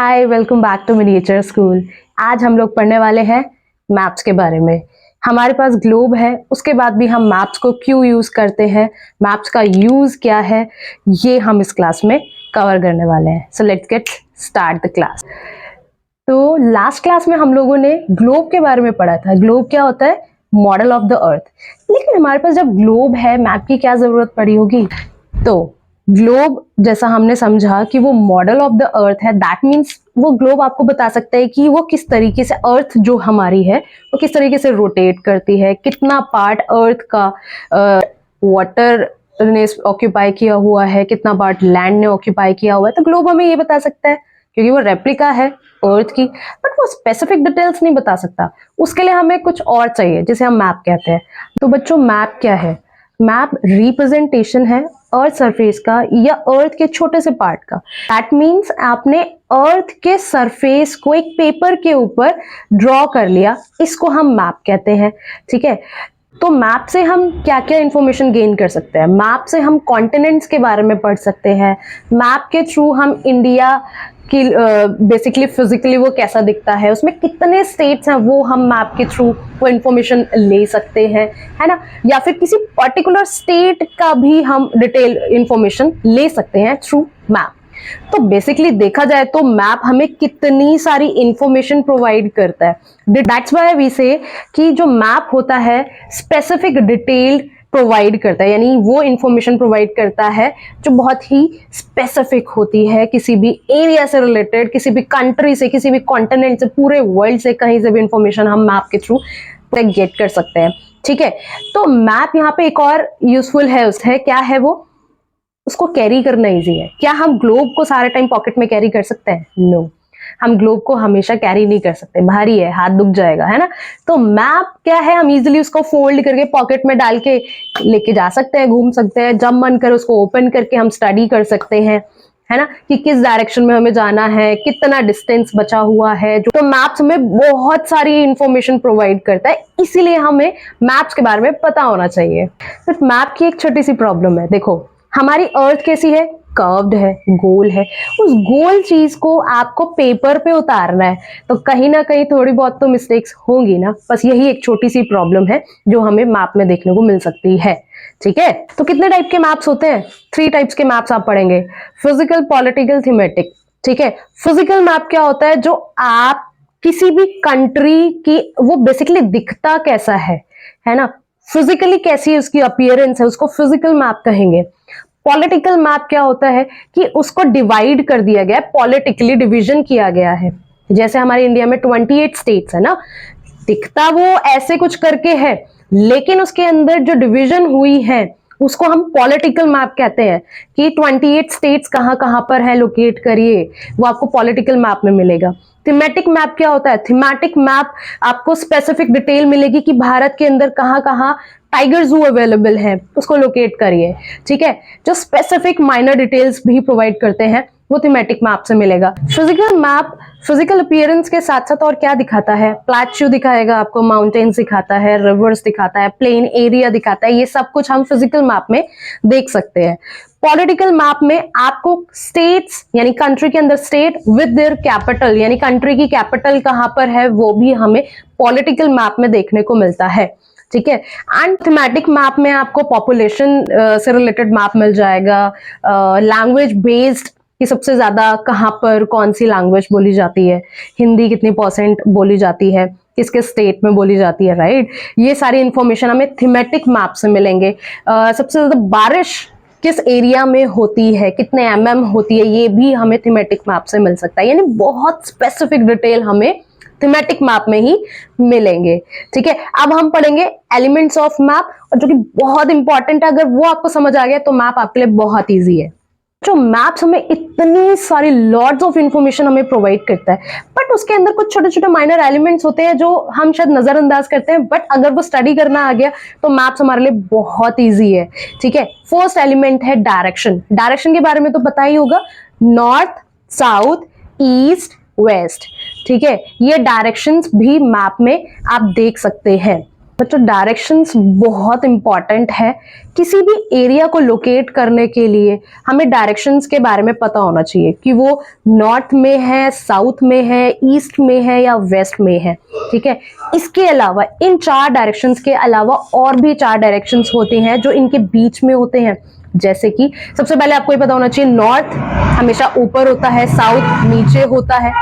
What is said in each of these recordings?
Hi, welcome back to miniature school. आज हम लोग पढ़ने वाले हैं मैप्स के बारे में। हमारे पास ग्लोब है, उसके बाद भी हम मैप्स को क्यों यूज करते हैं, मैप्स का यूज क्या है, ये हम इस क्लास में कवर करने वाले हैं। So let's get start the class. तो लास्ट क्लास में हम लोगों ने ग्लोब के बारे में पढ़ा था। ग्लोब क्या होता है? Model of the earth. लेकिन हमारे पास जब ग्लोब है, मैप की क्या जरूरत पड़ी होगी? तो ग्लोब जैसा हमने समझा कि वो मॉडल ऑफ द अर्थ है, दैट मीन्स वो ग्लोब आपको बता सकता है कि वो किस तरीके से अर्थ जो हमारी है वो किस तरीके से रोटेट करती है, कितना पार्ट अर्थ का वाटर ने ऑक्यूपाई किया हुआ है, कितना पार्ट लैंड ने ऑक्यूपाई किया हुआ है। तो ग्लोब हमें ये बता सकता है क्योंकि वो रेप्लिका है अर्थ की, बट वो स्पेसिफिक डिटेल्स नहीं बता सकता। उसके लिए हमें कुछ और चाहिए जिसे हम मैप कहते हैं। तो बच्चों, मैप क्या है? मैप रिप्रेजेंटेशन है अर्थ सरफेस का या अर्थ के छोटे से पार्ट का। दैट मीन्स आपने अर्थ के सरफेस को एक पेपर के ऊपर ड्रॉ कर लिया, इसको हम मैप कहते हैं। ठीक है, तो मैप से हम क्या क्या इंफॉर्मेशन गेन कर सकते हैं? मैप से हम कॉन्टिनेंट्स के बारे में पढ़ सकते हैं। मैप के थ्रू हम इंडिया कि बेसिकली फिजिकली वो कैसा दिखता है, उसमें कितने स्टेट्स हैं, वो हम मैप के थ्रू वो इंफॉर्मेशन ले सकते हैं, है ना। या फिर किसी पर्टिकुलर स्टेट का भी हम डिटेल इंफॉर्मेशन ले सकते हैं थ्रू मैप। तो बेसिकली देखा जाए तो मैप हमें कितनी सारी इंफॉर्मेशन प्रोवाइड करता है। दैट्स व्हाई वी से कि जो मैप होता है स्पेसिफिक डिटेल प्रोवाइड करता है, यानी वो इंफॉर्मेशन प्रोवाइड करता है जो बहुत ही स्पेसिफिक होती है, किसी भी एरिया से रिलेटेड, किसी भी कंट्री से, किसी भी कॉन्टिनेंट से, पूरे वर्ल्ड से कहीं से भी इंफॉर्मेशन हम मैप के थ्रू गेट कर सकते हैं। ठीक है, तो मैप यहाँ पे एक और यूजफुल है, क्या है वो? उसको कैरी करना इजी है। क्या हम ग्लोब को सारे टाइम पॉकेट में कैरी कर सकते हैं? नो, हम ग्लोब को हमेशा कैरी नहीं कर सकते, भारी है, हाथ दुख जाएगा, है ना। तो मैप क्या है? हम इजीली उसको फोल्ड करके पॉकेट में डाल के लेके जा सकते हैं, घूम सकते हैं, जब मन करे उसको ओपन करके हम स्टडी कर सकते हैं, है ना, कि किस डायरेक्शन में हमें जाना है, कितना डिस्टेंस बचा हुआ है। तो मैप्स हमें बहुत सारी इंफॉर्मेशन प्रोवाइड करता है, इसीलिए हमें मैप्स के बारे में पता होना चाहिए। बट मैप की एक छोटी सी प्रॉब्लम है। देखो, हमारी अर्थ कैसी है? कर्व्ड है, गोल है। उस गोल चीज को आपको पेपर पे उतारना है, तो कहीं ना कहीं थोड़ी बहुत तो मिस्टेक्स होंगी ना। बस यही एक छोटी सी प्रॉब्लम है जो हमें मैप में देखने को मिल सकती है। ठीक है, तो कितने टाइप के मैप्स होते हैं? 3 टाइप्स के मैप्स आप पढ़ेंगे, फिजिकल, पॉलिटिकल, थीमेटिक। ठीक है, फिजिकल मैप क्या होता है? जो आप किसी भी कंट्री की, वो बेसिकली दिखता कैसा है ना, फिजिकली कैसी उसकी अपीयरेंस है, उसको फिजिकल मैप कहेंगे। पॉलिटिकल मैप क्या होता है कि उसको डिवाइड कर दिया गया है, पॉलिटिकली डिवीजन किया गया है। जैसे हमारे इंडिया में 28 स्टेट्स है ना, दिखता वो ऐसे कुछ करके है, लेकिन उसके अंदर जो डिवीजन हुई है उसको हम पॉलिटिकल मैप कहते हैं कि 28 स्टेट्स कहां कहां पर है, लोकेट करिए, वो आपको पॉलिटिकल मैप में मिलेगा। थीमेटिक मैप क्या होता है? थीमेटिक मैप आपको स्पेसिफिक डिटेल मिलेगी कि भारत के अंदर कहां कहां टाइगर जू अवेलेबल है, उसको लोकेट करिए। ठीक है, जो स्पेसिफिक माइनर डिटेल्स भी प्रोवाइड करते हैं वो थीमेटिक मैप से मिलेगा। फिजिकल मैप फिजिकल अपीयरेंस के साथ साथ और क्या दिखाता है? प्लेट्यू दिखाएगा आपको, माउंटेन्स दिखाता है, रिवर्स दिखाता है, प्लेन एरिया दिखाता है। ये सब कुछ हम फिजिकल मैप में देख सकते हैं। पॉलिटिकल मैप में आपको स्टेट्स यानी कंट्री के अंदर स्टेट विद देयर कैपिटल, यानी कंट्री की कैपिटल कहां पर है, वो भी हमें पॉलिटिकल मैप में देखने को मिलता है। ठीक है, एंड थीमेटिक मैप में आपको पॉपुलेशन से रिलेटेड मैप मिल जाएगा, लैंग्वेज बेस्ड कि सबसे ज्यादा कहां पर कौन सी लैंग्वेज बोली जाती है, हिंदी कितनी % बोली जाती है, किसके स्टेट में बोली जाती है, राइट। ये सारी इंफॉर्मेशन हमें थीमेटिक मैप से मिलेंगे। सबसे ज्यादा बारिश किस एरिया में होती है, कितने होती है, ये भी हमें थीमेटिक मैप से मिल सकता है। यानी बहुत स्पेसिफिक डिटेल हमें थीमेटिक मैप में ही मिलेंगे। ठीक है, अब हम पढ़ेंगे एलिमेंट्स ऑफ मैप, और जो कि बहुत इंपॉर्टेंट है। अगर वो आपको समझ आ गया तो मैप आपके लिए बहुत ईजी है। जो मैप्स हमें इतनी सारी लॉट्स ऑफ इंफॉर्मेशन हमें प्रोवाइड करता है, बट उसके अंदर कुछ छोटे छोटे माइनर एलिमेंट्स होते हैं जो हम शायद नजरअंदाज करते हैं, बट अगर वो स्टडी करना आ गया तो मैप्स हमारे लिए बहुत इजी है। ठीक है, फर्स्ट एलिमेंट है डायरेक्शन। डायरेक्शन के बारे में तो पता ही होगा, नॉर्थ, साउथ, ईस्ट, वेस्ट। ठीक है, ये डायरेक्शंस भी मैप में आप देख सकते हैं। बच्चों डायरेक्शंस बहुत इंपॉर्टेंट है। किसी भी एरिया को लोकेट करने के लिए हमें डायरेक्शंस के बारे में पता होना चाहिए कि वो नॉर्थ में है, साउथ में है, ईस्ट में है या वेस्ट में है। ठीक है, इसके अलावा इन 4 डायरेक्शंस के अलावा और भी 4 डायरेक्शंस होते हैं जो इनके बीच में होते हैं। जैसे कि सबसे पहले आपको ये पता होना चाहिए, नॉर्थ हमेशा ऊपर होता है, साउथ नीचे होता है।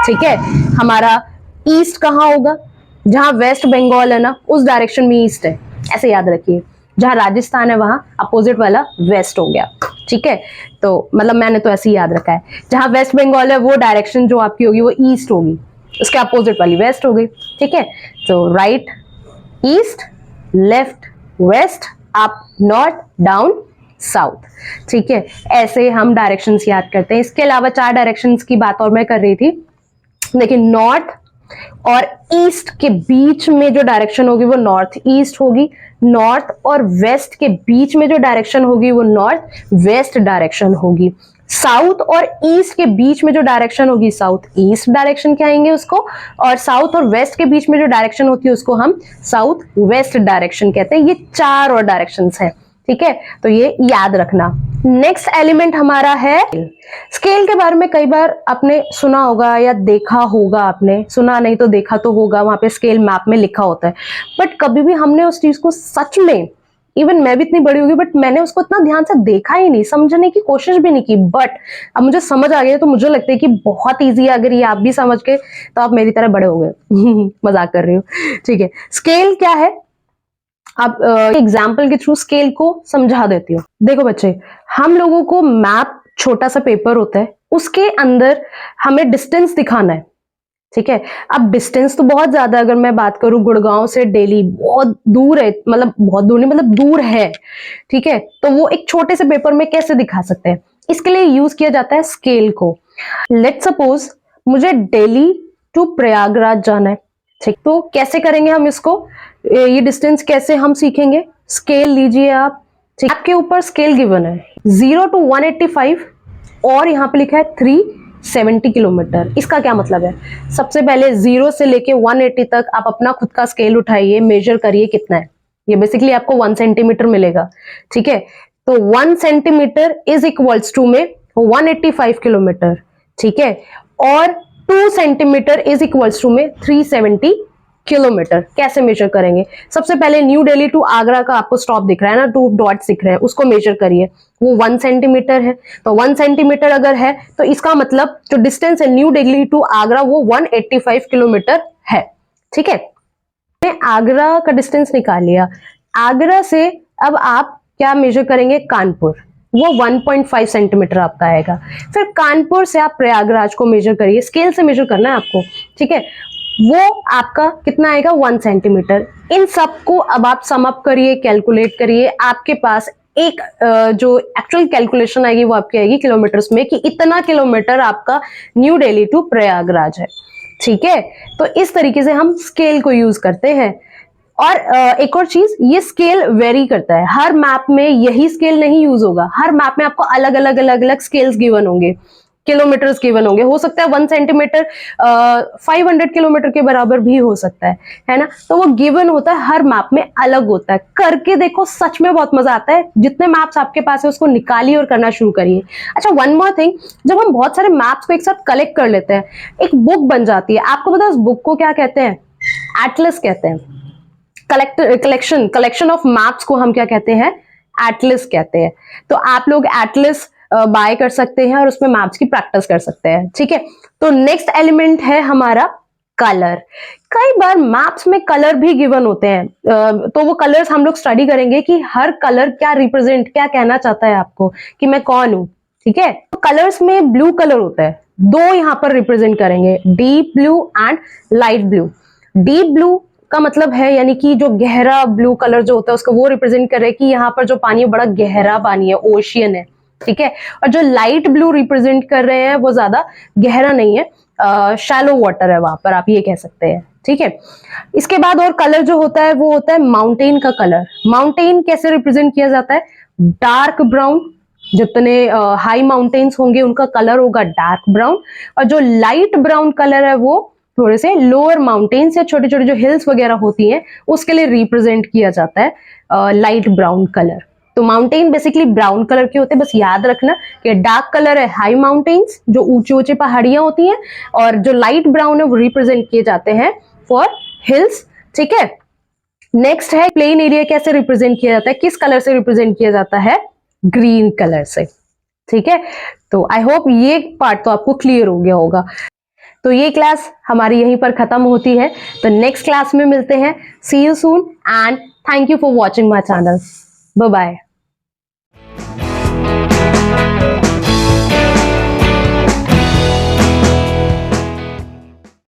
ठीक है, हमारा ईस्ट कहाँ होगा? जहां वेस्ट बंगाल है ना, उस डायरेक्शन में ईस्ट है, ऐसे याद रखिए। जहां राजस्थान है वहां अपोजिट वाला वेस्ट हो गया। ठीक है, तो मतलब मैंने तो ऐसे ही याद रखा है, जहां वेस्ट बंगाल है वो डायरेक्शन जो आपकी होगी वो ईस्ट होगी, उसके अपोजिट वाली वेस्ट हो गई। ठीक है, तो right east, left west, up north, down south. ठीक है, ऐसे हम डायरेक्शंस याद करते हैं। इसके अलावा 4 डायरेक्शंस की बात और मैं कर रही थी। देखिए, नॉर्थ और ईस्ट के बीच में जो डायरेक्शन होगी वो नॉर्थ ईस्ट होगी। नॉर्थ और वेस्ट के बीच में जो डायरेक्शन होगी वो नॉर्थ वेस्ट डायरेक्शन होगी। साउथ और ईस्ट के बीच में जो डायरेक्शन होगी साउथ ईस्ट डायरेक्शन कहेंगे उसको, और साउथ और वेस्ट के बीच में जो डायरेक्शन होती है उसको हम साउथ वेस्ट डायरेक्शन कहते हैं। ये 4 और डायरेक्शंस हैं। ठीक है, तो ये याद रखना। नेक्स्ट एलिमेंट हमारा है स्केल। के बारे में कई बार आपने सुना होगा या देखा होगा, आपने सुना नहीं तो देखा तो होगा, वहां पे स्केल मैप में लिखा होता है, बट कभी भी हमने उस चीज को सच में, इवन मैं भी इतनी बड़ी होगी बट मैंने उसको इतना ध्यान से देखा ही नहीं, समझने की कोशिश भी नहीं की। बट अब मुझे समझ आ गया, तो मुझे लगता है कि बहुत ईजी है। अगर ये आप भी समझ गए तो आप मेरी तरह बड़े हो गए। मजाक कर रही हूँ। ठीक है, स्केल क्या है, अब एग्जाम्पल के थ्रू स्केल को समझा देती हूँ। देखो बच्चे, हम लोगों को मैप, छोटा सा पेपर होता है, उसके अंदर हमें डिस्टेंस दिखाना है। ठीक है, अब डिस्टेंस तो बहुत ज्यादा, अगर मैं बात करूं गुड़गांव से दिल्ली बहुत दूर है, मतलब बहुत दूर नहीं, मतलब दूर है। ठीक है, तो वो एक छोटे से पेपर में कैसे दिखा सकते हैं, इसके लिए यूज किया जाता है स्केल को। लेट्स सपोज मुझे दिल्ली टू प्रयागराज जाना है। ठीक, तो कैसे करेंगे हम इसको, ये डिस्टेंस कैसे हम सीखेंगे? स्केल लीजिए आप। ठीक, आपके ऊपर स्केल गिवन है 0 to 185 और यहाँ पे लिखा है 370 किलोमीटर। इसका क्या मतलब है? सबसे पहले 0 से लेके 180 तक आप अपना खुद का स्केल उठाइए, मेजर करिए कितना है। ये बेसिकली आपको 1 सेंटीमीटर मिलेगा। ठीक है, तो 1 सेंटीमीटर इज इक्वल्स टू में 185 किलोमीटर। ठीक है, और 2 सेंटीमीटर इज इक्वल्स टू में 370 किलोमीटर। कैसे मेजर करेंगे? सबसे पहले न्यू दिल्ली टू आगरा का आपको स्टॉप दिख रहा है ना, 2 डॉट्स दिख रहे हैं, उसको मेजर करिए। वो 1 सेंटीमीटर है, तो 1 सेंटीमीटर अगर है तो इसका मतलब जो डिस्टेंस है न्यू दिल्ली टू आगरा वो 185 किलोमीटर है। ठीक है, आगरा का डिस्टेंस निकाल लिया। आगरा से अब आप क्या मेजर करेंगे? कानपुर, वो 1.5 सेंटीमीटर आपका आएगा। फिर कानपुर से आप प्रयागराज को मेजर करिए, स्केल से मेजर करना है आपको। ठीक है, वो आपका कितना आएगा? 1 सेंटीमीटर। इन सबको अब आप सम अप करिए, कैलकुलेट करिए, आपके पास एक जो एक्चुअल कैलकुलेशन आएगी वो आपकी आएगी किलोमीटर्स में, कि इतना किलोमीटर आपका न्यू दिल्ली टू प्रयागराज है। ठीक है, तो इस तरीके से हम स्केल को यूज करते हैं। और एक और चीज, ये स्केल वेरी करता है, हर मैप में यही स्केल नहीं यूज होगा। हर मैप में आपको अलग अलग अलग अलग स्केल्स गिवन होंगे, किलोमीटर्स गिवन होंगे। हो सकता है 1 सेंटीमीटर 500 किलोमीटर के बराबर भी हो सकता है ना। तो वो गिवन होता है, हर मैप में अलग होता है। करके देखो, सच में बहुत मजा आता है। जितने मैप्स आपके पास है उसको निकालिए और करना शुरू करिए। अच्छा, वन मोर थिंग, जब हम बहुत सारे मैप्स को एक साथ कलेक्ट कर लेते हैं, एक बुक बन जाती है। आपको पता है उस बुक को क्या कहते हैं? एटलस कहते हैं। कलेक्शन ऑफ मैप्स को हम क्या कहते हैं? एटलस कहते हैं। तो आप लोग एटलस बाय कर सकते हैं और उसमें मैप्स की प्रैक्टिस कर सकते हैं। ठीक है, तो नेक्स्ट एलिमेंट है हमारा कलर। कई बार मैप्स में कलर भी गिवन होते हैं, तो वो कलर्स हम लोग स्टडी करेंगे कि हर कलर क्या रिप्रेजेंट, क्या कहना चाहता है आपको कि मैं कौन हूं। ठीक है, तो कलर्स में ब्लू कलर होता है, 2 यहां पर रिप्रेजेंट करेंगे, deep blue and light blue. Deep blue का मतलब है यानी कि जो गहरा ब्लू कलर जो होता है उसको वो रिप्रेजेंट कर रहे हैं कि यहाँ पर जो पानी है बड़ा गहरा पानी है, ओशियन है। ठीक है, और जो लाइट ब्लू रिप्रेजेंट कर रहे हैं वो ज्यादा गहरा नहीं है, शैलो वाटर है वहां पर, आप ये कह सकते हैं। ठीक है, इसके बाद और कलर जो होता है वो होता है माउंटेन का कलर। माउंटेन कैसे रिप्रेजेंट किया जाता है? Dark brown. जितने हाई माउंटेन्स होंगे उनका कलर होगा डार्क ब्राउन, और जो लाइट ब्राउन कलर है वो थोड़े से लोअर माउंटेन्स या छोटे छोटे जो हिल्स वगैरह होती हैं उसके लिए रिप्रेजेंट किया जाता है लाइट ब्राउन कलर। तो माउंटेन बेसिकली ब्राउन कलर के होते हैं, बस याद रखना कि डार्क कलर है हाई माउंटेन्स जो ऊंचे ऊंचे पहाड़ियां होती हैं, और जो लाइट ब्राउन है वो रिप्रेजेंट किए जाते हैं फॉर हिल्स। ठीक है, नेक्स्ट है प्लेन एरिया कैसे रिप्रेजेंट किया जाता है, किस कलर से रिप्रेजेंट किया जाता है, ग्रीन कलर से। ठीक है, तो आई होप ये पार्ट तो आपको क्लियर हो गया होगा। तो ये क्लास हमारी यहीं पर खत्म होती है, तो नेक्स्ट क्लास में मिलते हैं। See you soon and thank you for watching my channel. Bye bye.